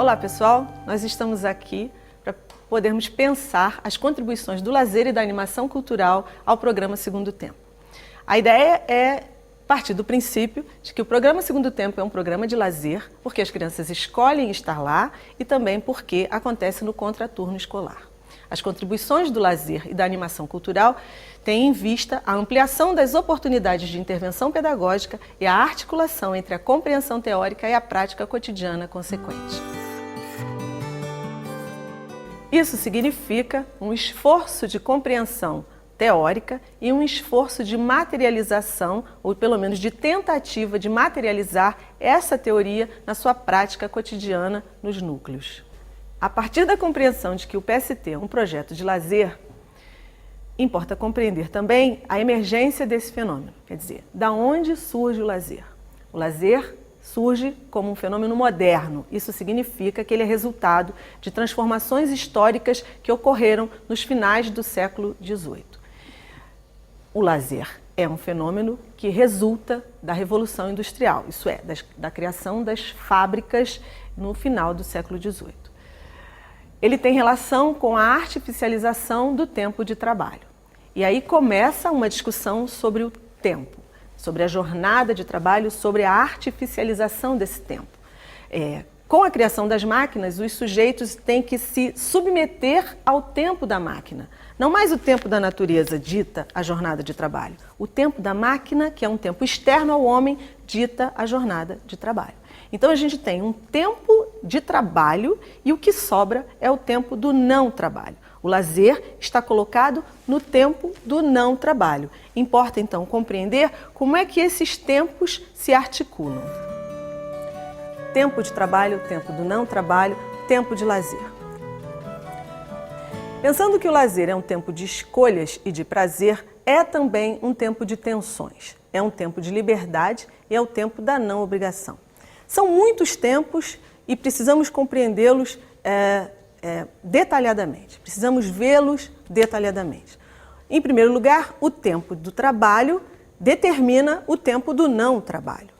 Olá pessoal, nós estamos aqui para podermos pensar as contribuições do lazer e da animação cultural ao programa Segundo Tempo. A ideia é partir do princípio de que o programa Segundo Tempo é um programa de lazer, porque as crianças escolhem estar lá e também porque acontece no contraturno escolar. As contribuições do lazer e da animação cultural têm em vista a ampliação das oportunidades de intervenção pedagógica e a articulação entre a compreensão teórica e a prática cotidiana consequente. Isso significa um esforço de compreensão teórica e um esforço de materialização, ou pelo menos de tentativa de materializar essa teoria na sua prática cotidiana nos núcleos. A partir da compreensão de que o PST é um projeto de lazer, importa compreender também a emergência desse fenômeno, quer dizer, da onde surge o lazer. O lazer surge como um fenômeno moderno. Isso significa que ele é resultado de transformações históricas que ocorreram nos finais do século XVIII. O lazer é um fenômeno que resulta da Revolução Industrial, isso é, da criação das fábricas no final do século XVIII. Ele tem relação com a artificialização do tempo de trabalho. E aí começa uma discussão sobre o tempo, sobre a jornada de trabalho, sobre a artificialização desse tempo. Com a criação das máquinas, os sujeitos têm que se submeter ao tempo da máquina. Não mais o tempo da natureza dita a jornada de trabalho. O tempo da máquina, que é um tempo externo ao homem, dita a jornada de trabalho. Então a gente tem um tempo de trabalho e o que sobra é o tempo do não trabalho. O lazer está colocado no tempo do não trabalho. Importa então compreender como é que esses tempos se articulam. Tempo de trabalho, tempo do não trabalho, tempo de lazer. Pensando que o lazer é um tempo de escolhas e de prazer, é também um tempo de tensões. É um tempo de liberdade e é o tempo da não obrigação. São muitos tempos e precisamos compreendê-los detalhadamente, precisamos vê-los detalhadamente. Em primeiro lugar, o tempo do trabalho determina o tempo do não trabalho.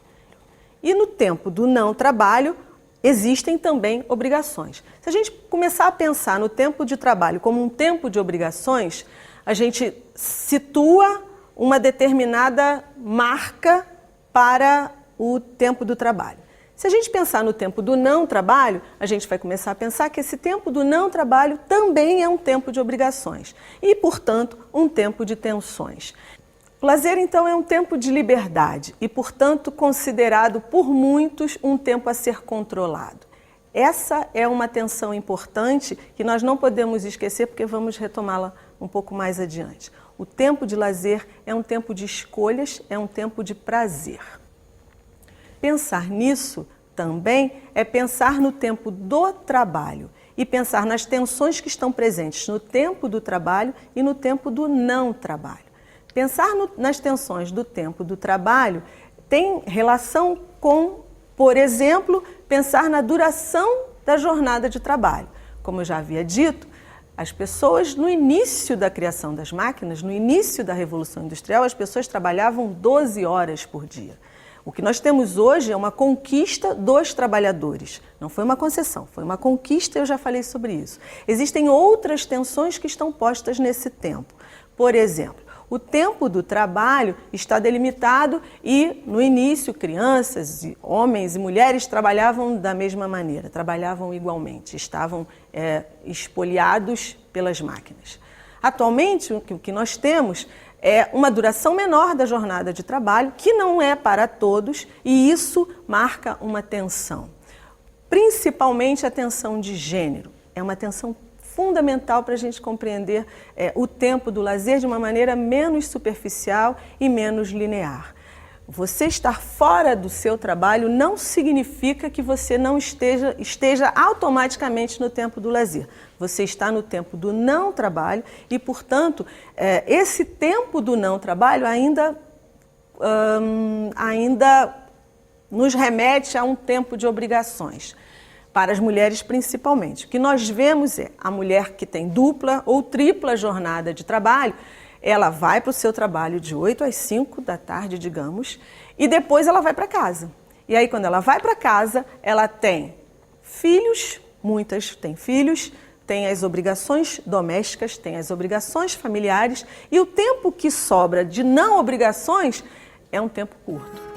E no tempo do não trabalho existem também obrigações. Se a gente começar a pensar no tempo de trabalho como um tempo de obrigações, a gente situa uma determinada marca para o tempo do trabalho. Se a gente pensar no tempo do não trabalho, a gente vai começar a pensar que esse tempo do não trabalho também é um tempo de obrigações e, portanto, um tempo de tensões. O lazer, então, é um tempo de liberdade e, portanto, considerado por muitos um tempo a ser controlado. Essa é uma tensão importante que nós não podemos esquecer porque vamos retomá-la um pouco mais adiante. O tempo de lazer é um tempo de escolhas, é um tempo de prazer. Pensar nisso também é pensar no tempo do trabalho e pensar nas tensões que estão presentes no tempo do trabalho e no tempo do não trabalho. Pensar nas tensões do tempo do trabalho tem relação com, por exemplo, pensar na duração da jornada de trabalho. Como eu já havia dito, as pessoas, no início da criação das máquinas, no início da Revolução Industrial, as pessoas trabalhavam 12 horas por dia. O que nós temos hoje é uma conquista dos trabalhadores. Não foi uma concessão, foi uma conquista, eu já falei sobre isso. Existem outras tensões que estão postas nesse tempo. Por exemplo, o tempo do trabalho está delimitado e, no início, crianças, homens e mulheres trabalhavam da mesma maneira, trabalhavam igualmente, estavam espoliados pelas máquinas. Atualmente, o que nós temos é uma duração menor da jornada de trabalho, que não é para todos, e isso marca uma tensão. Principalmente a tensão de gênero. É uma tensão fundamental para a gente compreender o tempo do lazer de uma maneira menos superficial e menos linear. Você estar fora do seu trabalho não significa que você não esteja automaticamente no tempo do lazer. Você está no tempo do não trabalho e, portanto, esse tempo do não trabalho ainda nos remete a um tempo de obrigações. Para as mulheres principalmente. O que nós vemos é a mulher que tem dupla ou tripla jornada de trabalho, ela vai para o seu trabalho de 8 às 5 da tarde, digamos, e depois ela vai para casa. E aí, quando ela vai para casa, ela tem filhos, muitas têm filhos, têm as obrigações domésticas, têm as obrigações familiares, e o tempo que sobra de não obrigações é um tempo curto.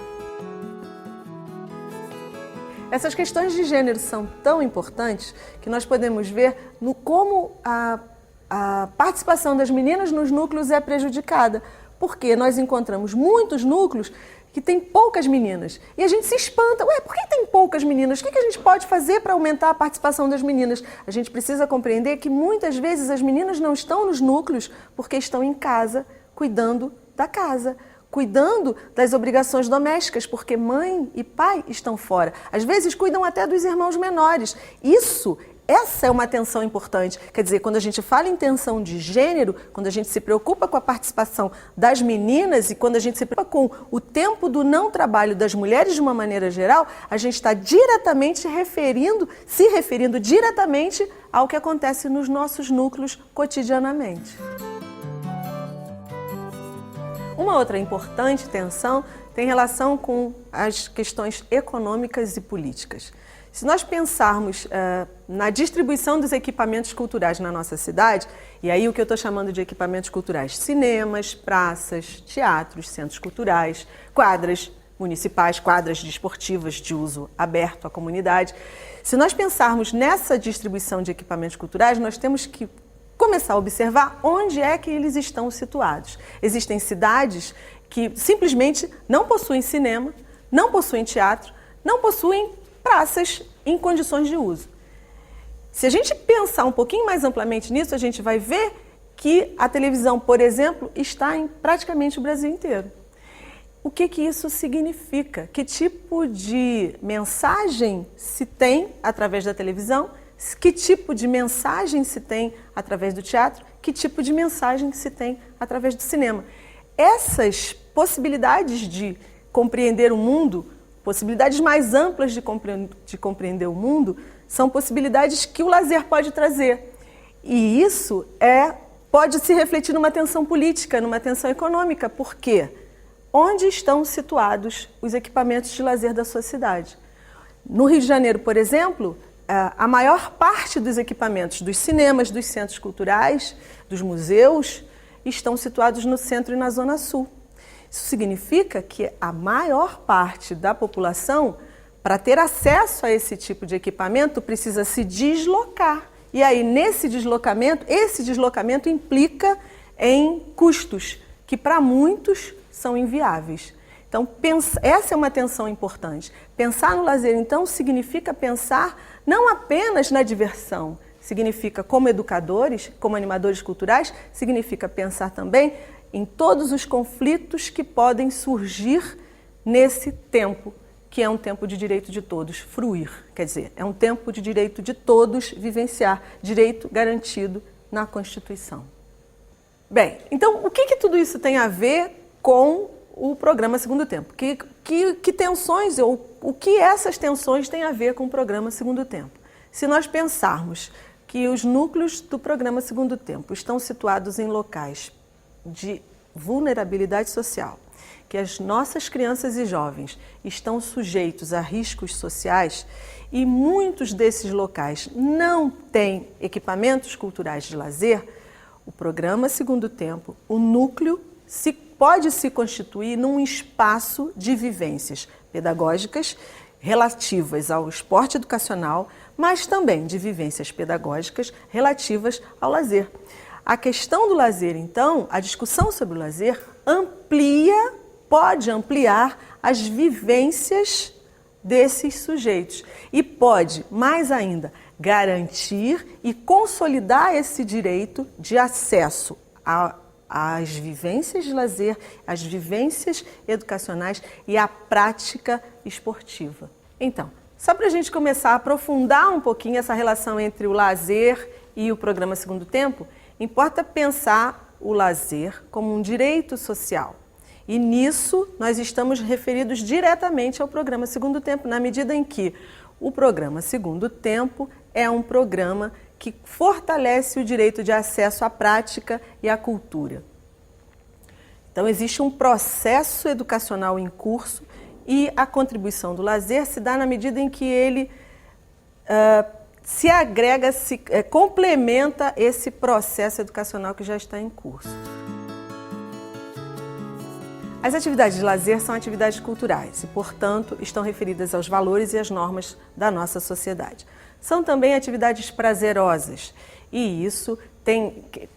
Essas questões de gênero são tão importantes que nós podemos ver no como a participação das meninas nos núcleos é prejudicada, porque nós encontramos muitos núcleos que tem poucas meninas. E a gente se espanta. Ué, por que tem poucas meninas? O que a gente pode fazer para aumentar a participação das meninas? A gente precisa compreender que muitas vezes as meninas não estão nos núcleos porque estão em casa, cuidando da casa, cuidando das obrigações domésticas, porque mãe e pai estão fora. Às vezes cuidam até dos irmãos menores. Essa é uma atenção importante. Quer dizer, quando a gente fala em tensão de gênero, quando a gente se preocupa com a participação das meninas e quando a gente se preocupa com o tempo do não trabalho das mulheres de uma maneira geral, a gente está diretamente se referindo diretamente ao que acontece nos nossos núcleos cotidianamente. Uma outra importante tensão tem relação com as questões econômicas e políticas. Se nós pensarmos na distribuição dos equipamentos culturais na nossa cidade, e aí o que eu estou chamando de equipamentos culturais, cinemas, praças, teatros, centros culturais, quadras municipais, quadras desportivas de uso aberto à comunidade. Se nós pensarmos nessa distribuição de equipamentos culturais, nós temos que começar a observar onde é que eles estão situados. Existem cidades que simplesmente não possuem cinema, não possuem teatro, não possuem praças em condições de uso. Se a gente pensar um pouquinho mais amplamente nisso, a gente vai ver que a televisão, por exemplo, está em praticamente o Brasil inteiro. O que isso significa? Que tipo de mensagem se tem através da televisão? Que tipo de mensagem se tem através do teatro? Que tipo de mensagem se tem através do cinema? Essas possibilidades de compreender o mundo, possibilidades mais amplas de compreender o mundo, são possibilidades que o lazer pode trazer. E isso pode se refletir numa tensão política, numa tensão econômica. Por quê? Onde estão situados os equipamentos de lazer da sua cidade? No Rio de Janeiro, por exemplo, a maior parte dos equipamentos dos cinemas, dos centros culturais, dos museus, estão situados no centro e na zona sul. Isso significa que a maior parte da população, para ter acesso a esse tipo de equipamento, precisa se deslocar. E aí, esse deslocamento implica em custos, que para muitos são inviáveis. Então, essa é uma tensão importante. Pensar no lazer, então, significa pensar não apenas na diversão, significa, como educadores, como animadores culturais, significa pensar também em todos os conflitos que podem surgir nesse tempo, que é um tempo de direito de todos fruir. Quer dizer, é um tempo de direito de todos vivenciar, direito garantido na Constituição. Bem, então o que tudo isso tem a ver com o programa Segundo Tempo? Que tensões, ou o que essas tensões têm a ver com o programa Segundo Tempo? Se nós pensarmos que os núcleos do programa Segundo Tempo estão situados em locais de vulnerabilidade social, que as nossas crianças e jovens estão sujeitos a riscos sociais e muitos desses locais não têm equipamentos culturais de lazer, o programa Segundo Tempo, o núcleo, pode se constituir num espaço de vivências pedagógicas relativas ao esporte educacional, mas também de vivências pedagógicas relativas ao lazer. A questão do lazer, então, a discussão sobre o lazer pode ampliar as vivências desses sujeitos e pode, mais ainda, garantir e consolidar esse direito de acesso às vivências de lazer, às vivências educacionais e à prática esportiva. Então, só para a gente começar a aprofundar um pouquinho essa relação entre o lazer e o programa Segundo Tempo, importa pensar o lazer como um direito social. E nisso nós estamos referidos diretamente ao programa Segundo Tempo, na medida em que o programa Segundo Tempo é um programa que fortalece o direito de acesso à prática e à cultura. Então existe um processo educacional em curso e a contribuição do lazer se dá na medida em que ele se agrega, complementa esse processo educacional que já está em curso. As atividades de lazer são atividades culturais e, portanto, estão referidas aos valores e às normas da nossa sociedade. São também atividades prazerosas e isso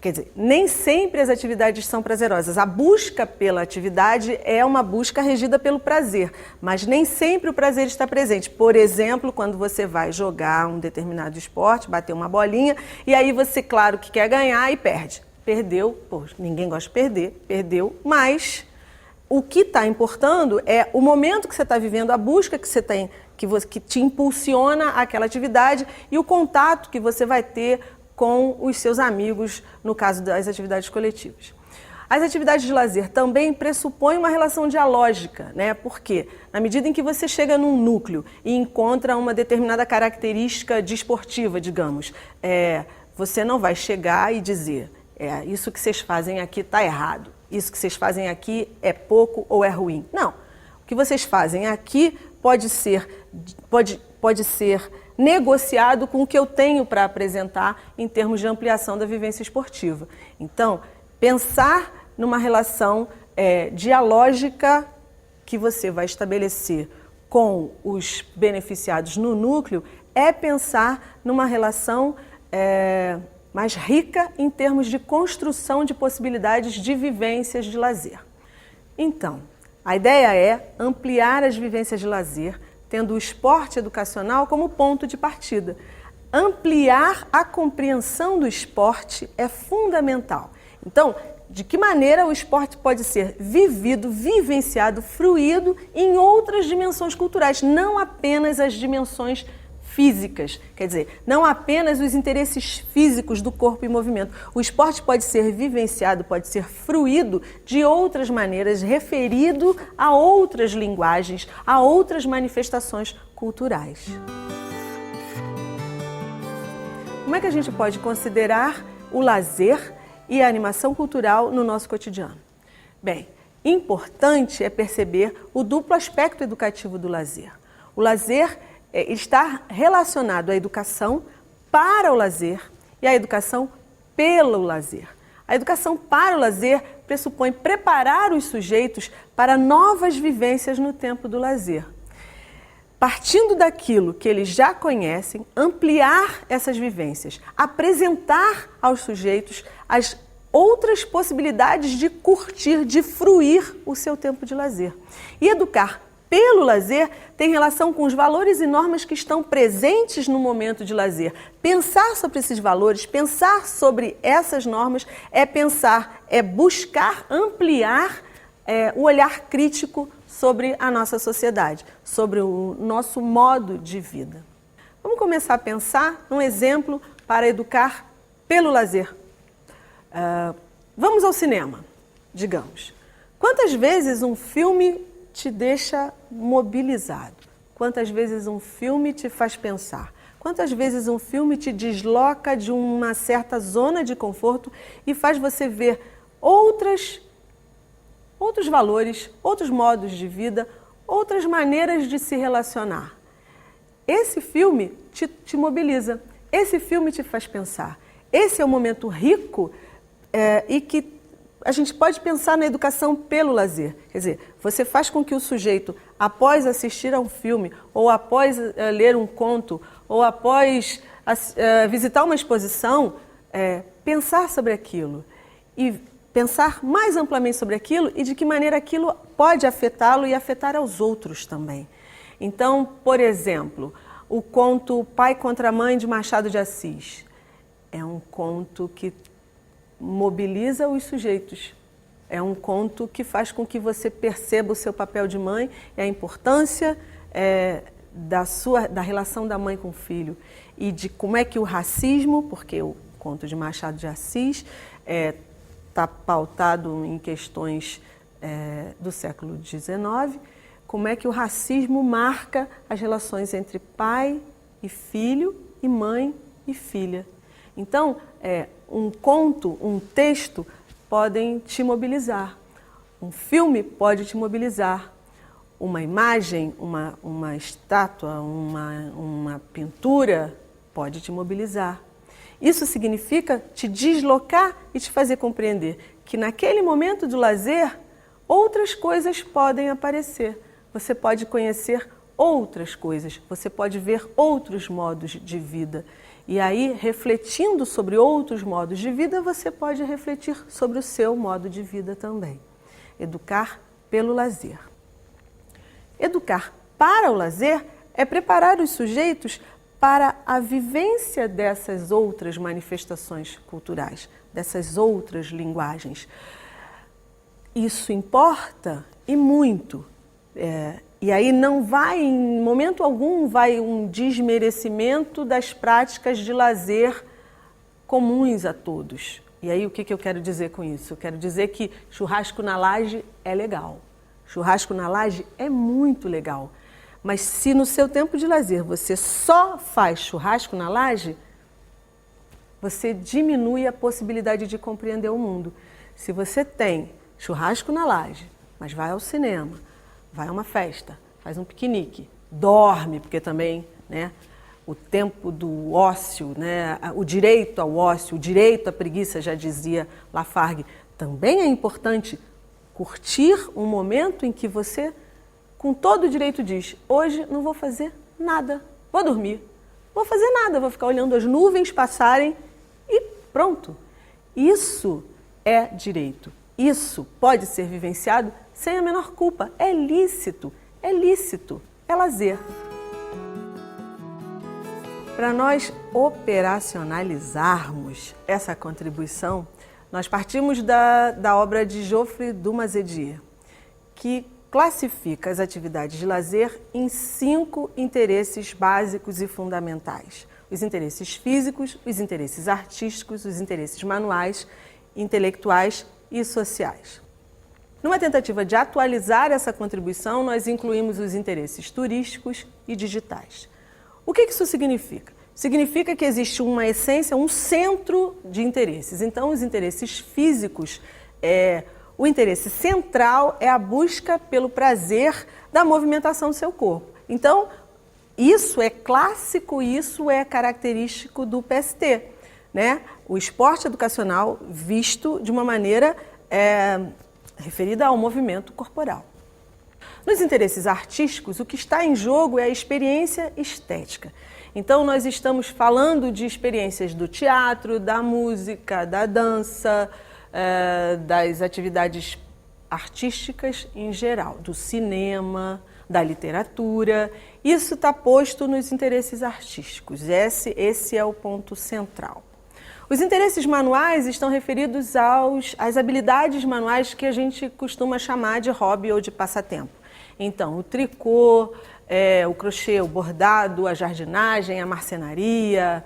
quer dizer, nem sempre as atividades são prazerosas. A busca pela atividade é uma busca regida pelo prazer, mas nem sempre o prazer está presente. Por exemplo, quando você vai jogar um determinado esporte, bater uma bolinha, e aí você, claro, que quer ganhar e perde. Perdeu, pô, ninguém gosta de perder, perdeu, mas o que está importando é o momento que você está vivendo, a busca que você tem, que te impulsiona aquela atividade e o contato que você vai ter com os seus amigos, no caso das atividades coletivas. As atividades de lazer também pressupõem uma relação dialógica, né? Porque na medida em que você chega num núcleo e encontra uma determinada característica desportiva, digamos, você não vai chegar e dizer, isso que vocês fazem aqui está errado, isso que vocês fazem aqui é pouco ou é ruim. Não, o que vocês fazem aqui pode ser negociado com o que eu tenho para apresentar em termos de ampliação da vivência esportiva. Então, pensar numa relação dialógica que você vai estabelecer com os beneficiados no núcleo é pensar numa relação mais rica em termos de construção de possibilidades de vivências de lazer. Então, a ideia é ampliar as vivências de lazer, tendo o esporte educacional como ponto de partida. Ampliar a compreensão do esporte é fundamental. Então, de que maneira o esporte pode ser vivido, vivenciado, fruído em outras dimensões culturais, não apenas as dimensões físicas, quer dizer, não apenas os interesses físicos do corpo em movimento. O esporte pode ser vivenciado, pode ser fruído de outras maneiras, referido a outras linguagens, a outras manifestações culturais. Como é que a gente pode considerar o lazer e a animação cultural no nosso cotidiano? Bem, importante é perceber o duplo aspecto educativo do lazer. O lazer está relacionado à educação para o lazer e à educação pelo lazer. A educação para o lazer pressupõe preparar os sujeitos para novas vivências no tempo do lazer. Partindo daquilo que eles já conhecem, ampliar essas vivências, apresentar aos sujeitos as outras possibilidades de curtir, de fruir o seu tempo de lazer. E educar pelo lazer tem relação com os valores e normas que estão presentes no momento de lazer. Pensar sobre esses valores, pensar sobre essas normas é buscar ampliar o olhar crítico sobre a nossa sociedade, sobre o nosso modo de vida. Vamos começar a pensar num exemplo para educar pelo lazer. Vamos ao cinema, digamos. Quantas vezes um filme te deixa mobilizado? Quantas vezes um filme te faz pensar? Quantas vezes um filme te desloca de uma certa zona de conforto e faz você ver outros valores, outros modos de vida, outras maneiras de se relacionar? Esse filme te mobiliza, esse filme te faz pensar. Esse é um momento rico e que a gente pode pensar na educação pelo lazer. Quer dizer, você faz com que o sujeito, após assistir a um filme, ou após ler um conto, ou após visitar uma exposição, pensar sobre aquilo. E pensar mais amplamente sobre aquilo e de que maneira aquilo pode afetá-lo e afetar aos outros também. Então, por exemplo, o conto Pai contra a Mãe, de Machado de Assis. É um conto que mobiliza os sujeitos. É um conto que faz com que você perceba o seu papel de mãe e a importância da relação da mãe com o filho e de como é que o racismo, porque o conto de Machado de Assis está pautado em questões do século XIX, como é que o racismo marca as relações entre pai e filho e mãe e filha. Então, um conto, um texto podem te mobilizar, um filme pode te mobilizar, uma imagem, uma estátua, uma pintura, pode te mobilizar. Isso significa te deslocar e te fazer compreender que naquele momento do lazer, outras coisas podem aparecer. Você pode conhecer outras coisas, você pode ver outros modos de vida. E aí, refletindo sobre outros modos de vida, você pode refletir sobre o seu modo de vida também. Educar pelo lazer. Educar para o lazer é preparar os sujeitos para a vivência dessas outras manifestações culturais, dessas outras linguagens. Isso importa e muito. E aí não vai, em momento algum, vai um desmerecimento das práticas de lazer comuns a todos. E aí o que eu quero dizer com isso? Eu quero dizer que churrasco na laje é legal. Churrasco na laje é muito legal. Mas se no seu tempo de lazer você só faz churrasco na laje, você diminui a possibilidade de compreender o mundo. Se você tem churrasco na laje, mas vai ao cinema, vai a uma festa, faz um piquenique, dorme, porque também, né, o tempo do ócio, né, o direito ao ócio, o direito à preguiça, já dizia Lafargue, também é importante curtir um momento em que você, com todo o direito, diz: hoje não vou fazer nada, vou dormir, não vou fazer nada, vou ficar olhando as nuvens passarem e pronto. Isso é direito, isso pode ser vivenciado sem a menor culpa, é lícito, é lazer. Para nós operacionalizarmos essa contribuição, nós partimos da obra de Geoffrey Dumazedier, que classifica as atividades de lazer em 5 interesses básicos e fundamentais. Os interesses físicos, os interesses artísticos, os interesses manuais, intelectuais e sociais. Numa tentativa de atualizar essa contribuição, nós incluímos os interesses turísticos e digitais. O que isso significa? Significa que existe uma essência, um centro de interesses. Então, os interesses físicos, o interesse central é a busca pelo prazer da movimentação do seu corpo. Então, isso é clássico, isso é característico do PST, né? O esporte educacional visto de uma maneira referida ao movimento corporal. Nos interesses artísticos, o que está em jogo é a experiência estética. Então, nós estamos falando de experiências do teatro, da música, da dança, das atividades artísticas em geral, do cinema, da literatura. Isso está posto nos interesses artísticos. Esse é o ponto central. Os interesses manuais estão referidos às habilidades manuais que a gente costuma chamar de hobby ou de passatempo. Então, o tricô, o crochê, o bordado, a jardinagem, a marcenaria,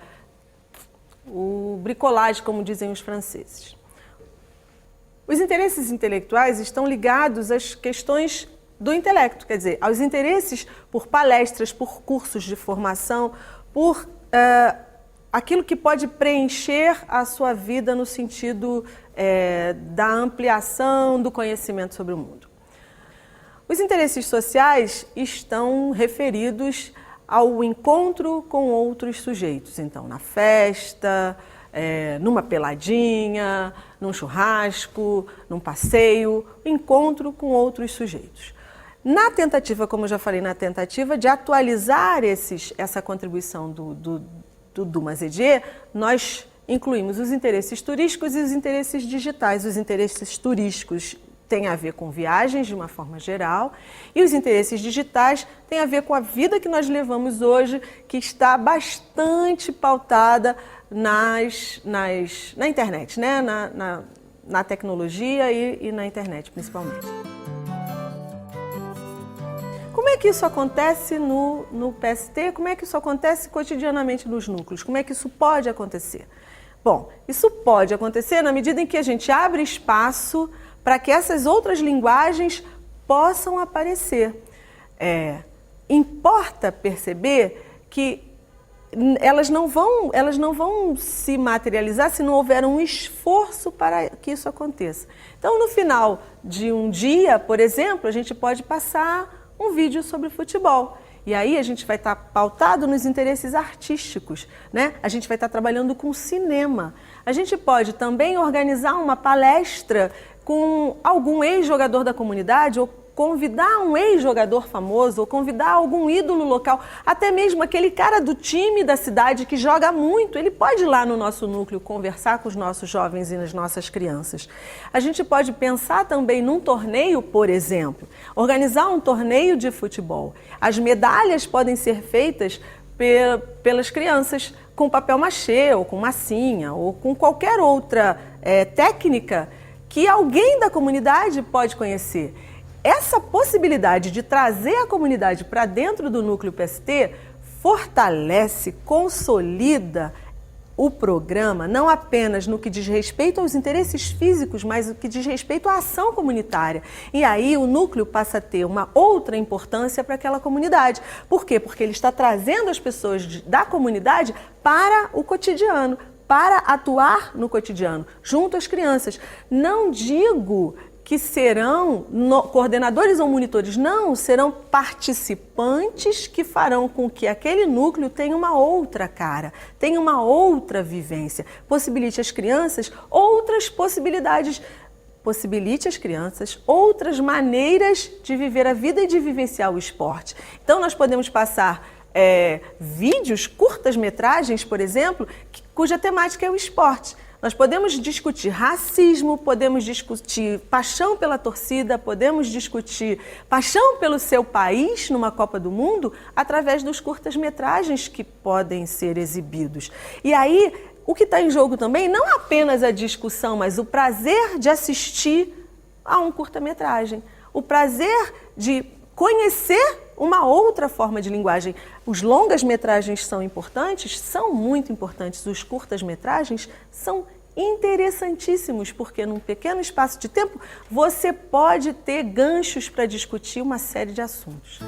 o bricolage, como dizem os franceses. Os interesses intelectuais estão ligados às questões do intelecto, quer dizer, aos interesses por palestras, por cursos de formação, por aquilo que pode preencher a sua vida no sentido da ampliação do conhecimento sobre o mundo. Os interesses sociais estão referidos ao encontro com outros sujeitos. Então, na festa, numa peladinha, num churrasco, num passeio, encontro com outros sujeitos. Na tentativa, como eu já falei, na tentativa de atualizar essa contribuição do Dumazedier, nós incluímos os interesses turísticos e os interesses digitais. Os interesses turísticos têm a ver com viagens de uma forma geral e os interesses digitais têm a ver com a vida que nós levamos hoje, que está bastante pautada na internet, né? na tecnologia e na internet principalmente. Como é que isso acontece no PST? Como é que isso acontece cotidianamente nos núcleos? Como é que isso pode acontecer? Bom, isso pode acontecer na medida em que a gente abre espaço para que essas outras linguagens possam aparecer. Importa perceber que elas não vão se materializar se não houver um esforço para que isso aconteça. Então, no final de um dia, por exemplo, a gente pode passar um vídeo sobre futebol. E aí a gente vai estar pautado nos interesses artísticos, né? A gente vai estar trabalhando com cinema. A gente pode também organizar uma palestra com algum ex-jogador da comunidade, ou convidar um ex-jogador famoso, ou convidar algum ídolo local, até mesmo aquele cara do time da cidade que joga muito, ele pode ir lá no nosso núcleo conversar com os nossos jovens e as nossas crianças. A gente pode pensar também num torneio, por exemplo, organizar um torneio de futebol. As medalhas podem ser feitas pelas crianças com papel machê, ou com massinha, ou com qualquer outra técnica que alguém da comunidade pode conhecer. Essa possibilidade de trazer a comunidade para dentro do núcleo PST fortalece, consolida o programa, não apenas no que diz respeito aos interesses físicos, mas no que diz respeito à ação comunitária. E aí o núcleo passa a ter uma outra importância para aquela comunidade. Por quê? Porque ele está trazendo as pessoas da comunidade para o cotidiano, para atuar no cotidiano, junto às crianças. Não digo que serão coordenadores ou monitores, não, serão participantes que farão com que aquele núcleo tenha uma outra cara, tenha uma outra vivência, possibilite às crianças outras possibilidades, possibilite às crianças outras maneiras de viver a vida e de vivenciar o esporte. Então nós podemos passar vídeos, curtas-metragens, por exemplo, cuja temática é o esporte. Nós podemos discutir racismo, podemos discutir paixão pela torcida, podemos discutir paixão pelo seu país numa Copa do Mundo através dos curtas-metragens que podem ser exibidos. E aí, o que está em jogo também não é apenas a discussão, mas o prazer de assistir a um curta-metragem, o prazer de conhecer uma outra forma de linguagem. Os longas-metragens são importantes? São muito importantes. Os curtas-metragens são interessantíssimos, porque num pequeno espaço de tempo você pode ter ganchos para discutir uma série de assuntos.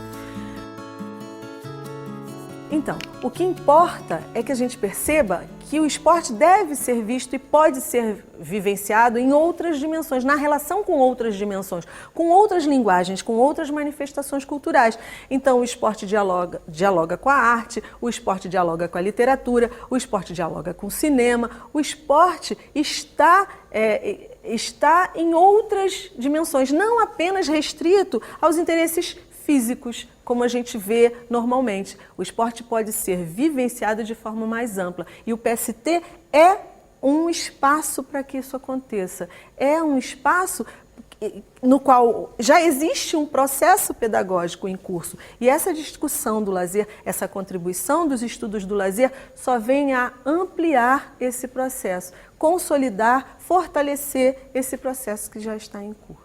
Então, o que importa é que a gente perceba que o esporte deve ser visto e pode ser vivenciado em outras dimensões, na relação com outras dimensões, com outras linguagens, com outras manifestações culturais. Então, o esporte dialoga com a arte, o esporte dialoga com a literatura, o esporte dialoga com o cinema, o esporte está em outras dimensões, não apenas restrito aos interesses físicos, como a gente vê normalmente. O esporte pode ser vivenciado de forma mais ampla. E o PST é um espaço para que isso aconteça. É um espaço no qual já existe um processo pedagógico em curso. E essa discussão do lazer, essa contribuição dos estudos do lazer, só vem a ampliar esse processo, consolidar, fortalecer esse processo que já está em curso.